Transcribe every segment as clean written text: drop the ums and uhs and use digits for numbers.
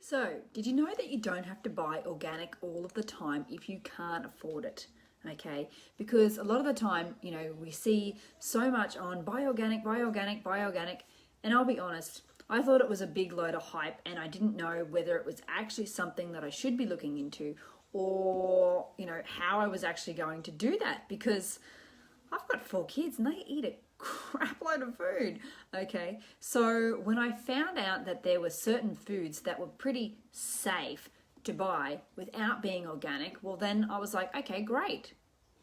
So, did you know that you don't have to buy organic all of the time if you can't afford it? Okay, because a lot of the time, you know, we see so much on buy organic, buy organic, buy organic, and I'll be honest, I thought it was a big load of hype and I didn't know whether it was actually something that I should be looking into or, you know, how I was actually going to do that, because I've got 4 kids and they eat a crap load of food. Okay, so when I found out that there were certain foods that were pretty safe to buy without being organic, well then I was like, okay, great,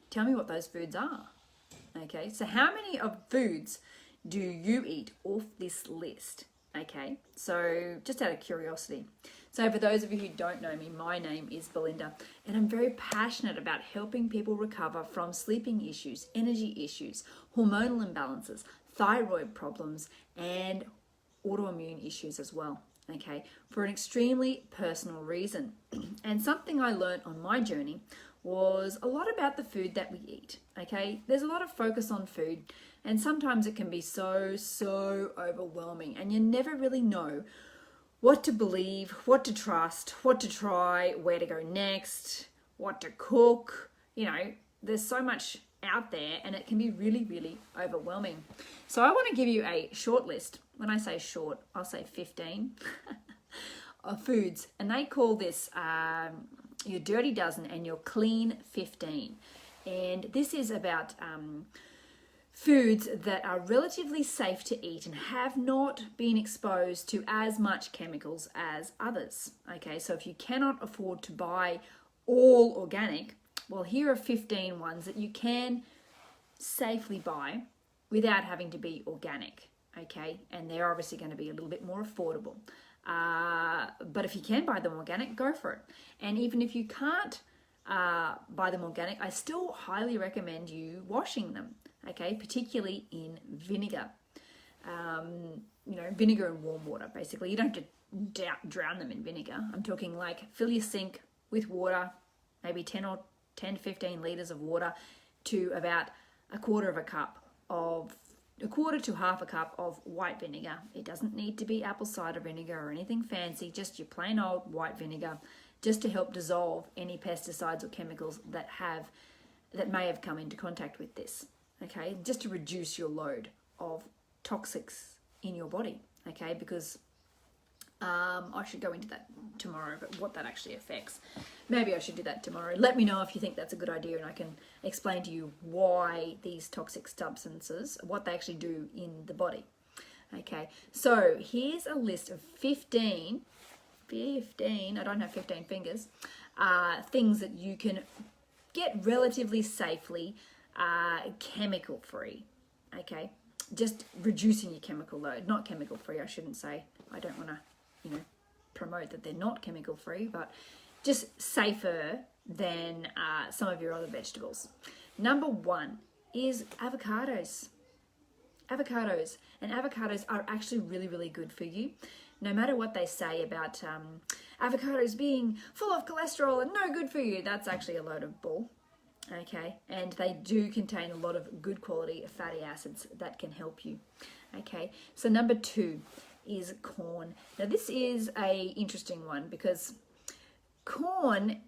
tell me what those foods are. Okay, so how many of foods do you eat off this list? Okay, so just out of curiosity. So for those of you who don't know me, my name is Belinda and I'm very passionate about helping people recover from sleeping issues, energy issues, hormonal imbalances, thyroid problems and autoimmune issues as well. Okay, for an extremely personal reason. And something I learned on my journey was a lot about the food that we eat. Okay, there's a lot of focus on food and sometimes it can be so overwhelming and you never really know what to believe, what to trust, what to try, where to go next, what to cook. You know, there's so much out there and it can be really overwhelming. So I want to give you a short list. When I say short, I'll say 15 of foods, and they call this your dirty dozen and your clean 15. And this is about foods that are relatively safe to eat and have not been exposed to as much chemicals as others. Okay, so if you cannot afford to buy all organic, well, here are 15 ones that you can safely buy without having to be organic. Okay, and they're obviously going to be a little bit more affordable. But if you can buy them organic, go for it. And even if you can't buy them organic, I still highly recommend you washing them. Okay, particularly in vinegar. You know, vinegar and warm water, basically. You don't have to drown them in vinegar. I'm talking like fill your sink with water, maybe 10 to 15 litres of water to about a quarter to half a cup of white vinegar. It doesn't need to be apple cider vinegar or anything fancy, just your plain old white vinegar, just to help dissolve any pesticides or chemicals that may have come into contact with this. Okay, just to reduce your load of toxics in your body. Okay, because I should go into that tomorrow, but what that actually affects. Maybe I should do that tomorrow. Let me know if you think that's a good idea and I can explain to you why these toxic substances, what they actually do in the body. Okay, so here's a list of 15, I don't have 15 fingers, things that you can get relatively safely chemical free. Okay, just reducing your chemical load. Not chemical free, I shouldn't say. I don't want to, you know, promote that they're not chemical free, but just safer than some of your other vegetables. Number 1 is avocados. Avocados. And avocados are actually really good for you. No matter what they say about avocados being full of cholesterol and no good for you, that's actually a load of bull. Okay, and they do contain a lot of good quality fatty acids that can help you. Okay, so number 2 is corn. Now this is a interesting one because corn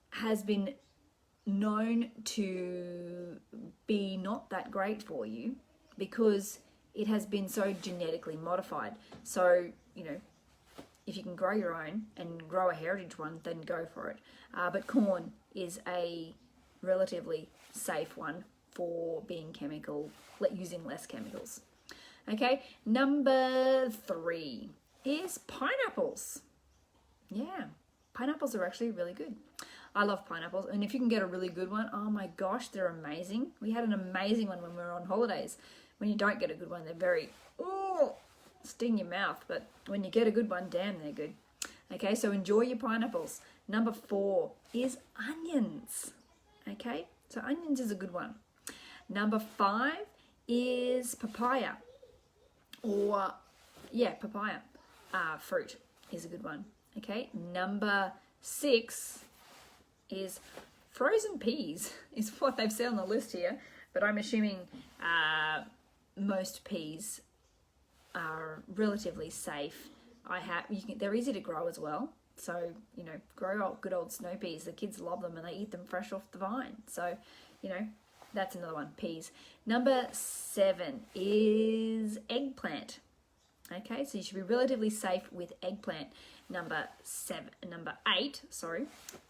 has been known to be not that great for you because it has been so genetically modified. So, you know, if you can grow your own and grow a heritage one, then go for it. But corn is a relatively safe one for being using less chemicals. Okay, number 3 is pineapples. Yeah, pineapples are actually really good. I love pineapples, and if you can get a really good one, oh my gosh, they're amazing. We had an amazing one when we were on holidays. When you don't get a good one, they're very, sting your mouth, but when you get a good one, damn, they're good. Okay, so enjoy your pineapples. Number 4 is onions. Okay, so onions is a good one. Number 5 is papaya. Papaya fruit is a good one. Okay, number 6 is frozen peas, is what they've said on the list here, but I'm assuming most peas are relatively safe they're easy to grow as well. So, you know, grow good old snow peas. The kids love them and they eat them fresh off the vine. So, you know, that's another one, peas. Number 7 is eggplant. Okay, so you should be relatively safe with eggplant. Number 8,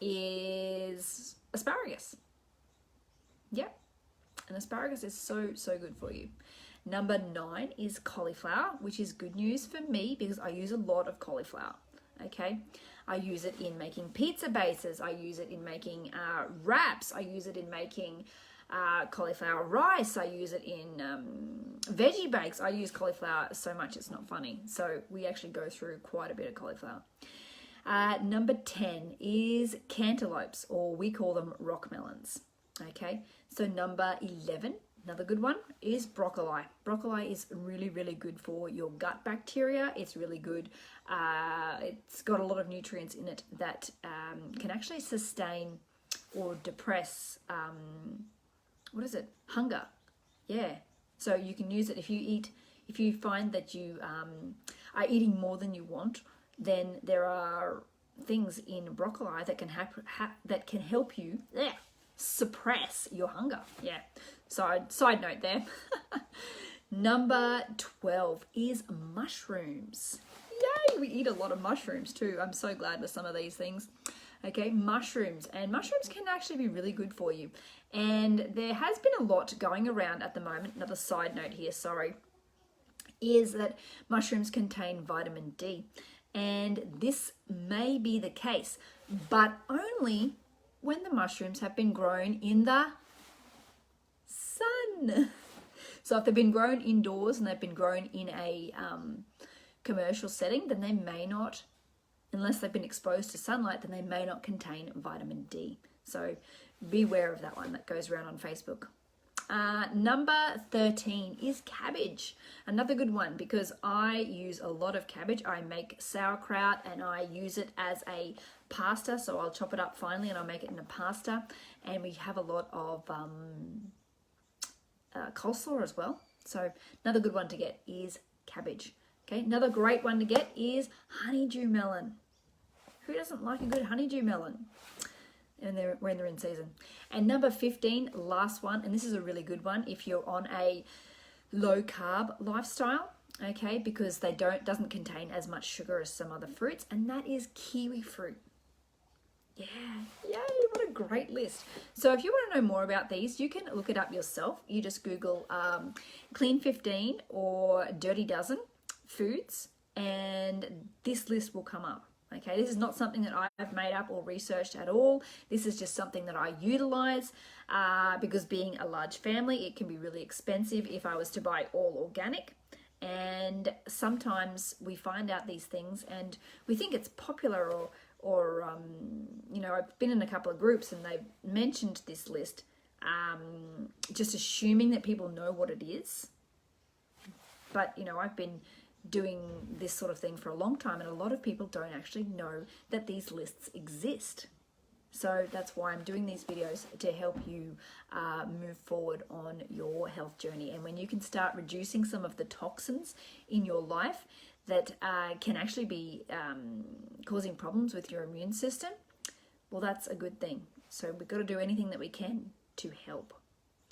is asparagus. Yep, and asparagus is so good for you. Number 9 is cauliflower, which is good news for me because I use a lot of cauliflower. Okay, I use it in making pizza bases. I use it in making wraps. I use it in making cauliflower rice. I use it in veggie bakes. I use cauliflower so much it's not funny. So we actually go through quite a bit of cauliflower. Number 10 is cantaloupes, or we call them rock melons. Okay, so number 11, another good one, is broccoli. Broccoli is really good for your gut bacteria. It's really good. It's got a lot of nutrients in it that can actually sustain or depress, hunger. Yeah, so you can use it if you find that you are eating more than you want, then there are things in broccoli that can help you suppress your hunger. Yeah, side note there. Number 12 is mushrooms. Yay, we eat a lot of mushrooms too. I'm so glad with some of these things. Okay, mushrooms. And mushrooms can actually be really good for you. And there has been a lot going around at the moment. Another side note here, is that mushrooms contain vitamin D. And this may be the case, but only when the mushrooms have been grown in the sun. So if they've been grown indoors and they've been grown in a commercial setting, then they may not, unless they've been exposed to sunlight, then they may not contain vitamin D. So beware of that one that goes around on Facebook. Number 13 is cabbage. Another good one because I use a lot of cabbage. I make sauerkraut and I use it as a pasta. So I'll chop it up finely and I'll make it in a pasta. And we have a lot of coleslaw as well. So another good one to get is cabbage. Okay, another great one to get is honeydew melon. Who doesn't like a good honeydew melon? And when they're in season. And number 15, last one, and this is a really good one if you're on a low carb lifestyle, okay, because doesn't contain as much sugar as some other fruits, and that is kiwi fruit. Yeah, yay, what a great list. So if you want to know more about these, you can look it up yourself. You just Google Clean 15 or Dirty Dozen foods, and this list will come up. Okay, this is not something that I've made up or researched at all. This is just something that I utilize because being a large family, it can be really expensive if I was to buy all organic. And sometimes we find out these things and we think it's popular or you know, I've been in a couple of groups and they've mentioned this list, just assuming that people know what it is. But, you know, I've been doing this sort of thing for a long time and a lot of people don't actually know that these lists exist. So that's why I'm doing these videos, to help you move forward on your health journey. And when you can start reducing some of the toxins in your life that can actually be causing problems with your immune system, well, that's a good thing. So we've got to do anything that we can to help.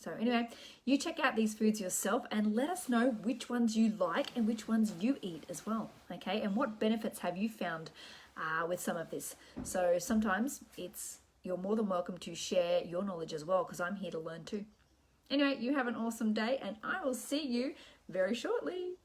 So anyway, you check out these foods yourself and let us know which ones you like and which ones you eat as well, okay? And what benefits have you found with some of this? So sometimes you're more than welcome to share your knowledge as well, because I'm here to learn too. Anyway, you have an awesome day and I will see you very shortly.